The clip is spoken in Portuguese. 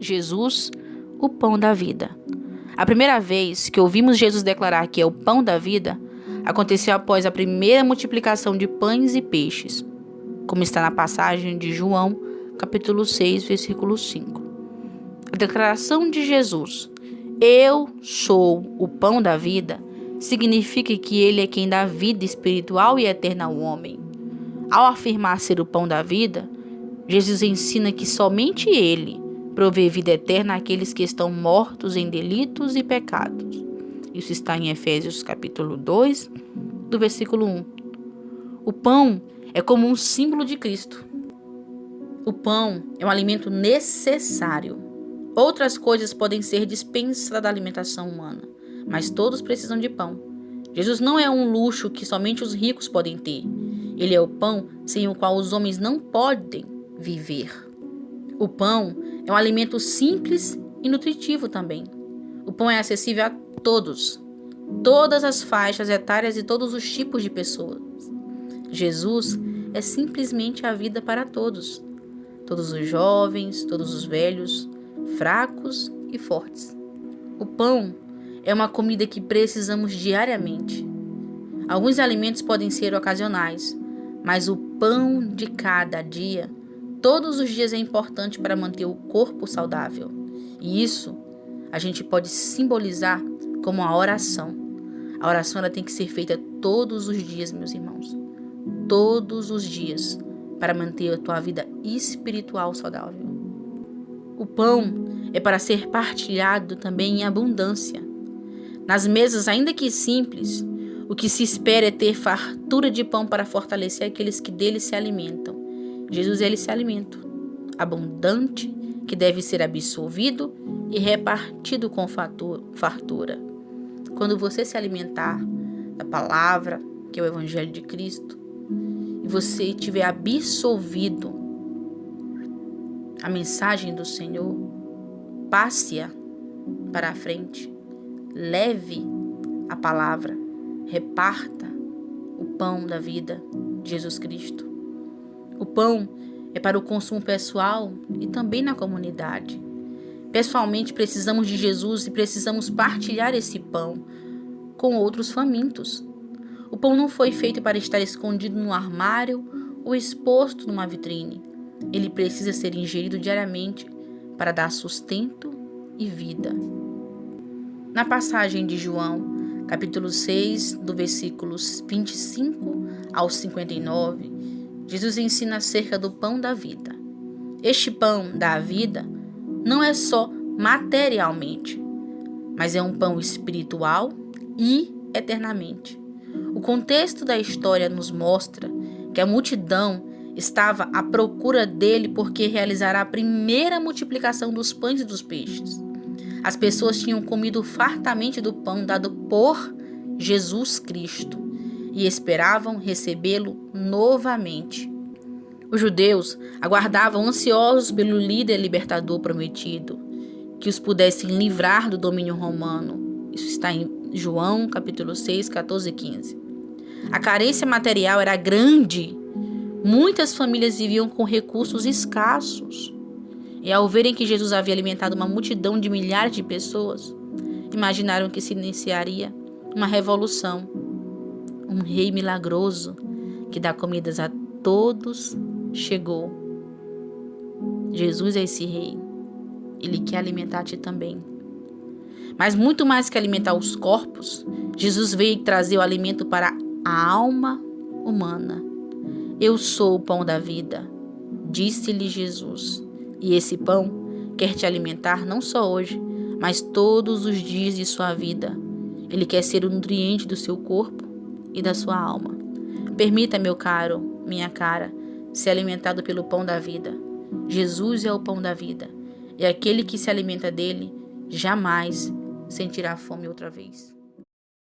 Jesus, o pão da vida. A primeira vez que ouvimos Jesus declarar que é o pão da vida, aconteceu após a primeira multiplicação de pães e peixes, como está na passagem de João, capítulo 6, versículo 5. A declaração de Jesus, eu sou o pão da vida, significa que ele é quem dá vida espiritual e eterna ao homem. Ao afirmar ser o pão da vida, Jesus ensina que somente ele provê vida eterna àqueles que estão mortos em delitos e pecados. Isso está em Efésios capítulo 2, do versículo 1. O pão é como um símbolo de Cristo. O pão é um alimento necessário. Outras coisas podem ser dispensadas da alimentação humana, mas todos precisam de pão. Jesus não é um luxo que somente os ricos podem ter. Ele é o pão sem o qual os homens não podem viver. O pão é um alimento simples e nutritivo também. O pão é acessível a todos, todas as faixas etárias e todos os tipos de pessoas. Jesus é simplesmente a vida para todos. Todos os jovens, todos os velhos, fracos e fortes. O pão é uma comida que precisamos diariamente. Alguns alimentos podem ser ocasionais, mas o pão de cada dia, todos os dias é importante para manter o corpo saudável. E isso a gente pode simbolizar como a oração. A oração ela tem que ser feita todos os dias, meus irmãos. Todos os dias, para manter a tua vida espiritual saudável. O pão é para ser partilhado também em abundância. Nas mesas, ainda que simples, o que se espera é ter fartura de pão para fortalecer aqueles que dele se alimentam. Jesus é esse alimento abundante que deve ser absorvido e repartido com fartura. Quando você se alimentar da palavra, que é o Evangelho de Cristo, e você tiver absorvido a mensagem do Senhor, passe-a para a frente, leve a palavra, reparta o pão da vida, Jesus Cristo. O pão é para o consumo pessoal e também na comunidade. Pessoalmente precisamos de Jesus e precisamos partilhar esse pão com outros famintos. O pão não foi feito para estar escondido no armário ou exposto numa vitrine. Ele precisa ser ingerido diariamente para dar sustento e vida. Na passagem de João, capítulo 6, do versículos 25 ao 59, Jesus ensina acerca do pão da vida. Este pão da vida não é só materialmente, mas é um pão espiritual e eternamente. O contexto da história nos mostra que a multidão estava à procura dele porque realizará a primeira multiplicação dos pães e dos peixes. As pessoas tinham comido fartamente do pão dado por Jesus Cristo e esperavam recebê-lo novamente. Os judeus aguardavam ansiosos pelo líder libertador prometido, que os pudessem livrar do domínio romano. Isso está em João, capítulo 6, 14 e 15. A carência material era grande. Muitas famílias viviam com recursos escassos. E ao verem que Jesus havia alimentado uma multidão de milhares de pessoas, imaginaram que se iniciaria uma revolução. Um rei milagroso que dá comidas a todos chegou. Jesus é esse rei. Ele quer alimentar-te também. Mas muito mais que alimentar os corpos, Jesus veio trazer o alimento para a alma humana. Eu sou o pão da vida, disse-lhe Jesus. E esse pão quer te alimentar não só hoje, mas todos os dias de sua vida. Ele quer ser o nutriente do seu corpo e da sua alma. Permita, meu caro, minha cara, ser alimentado pelo pão da vida. Jesus é o pão da vida. E aquele que se alimenta dele jamais sentirá fome outra vez.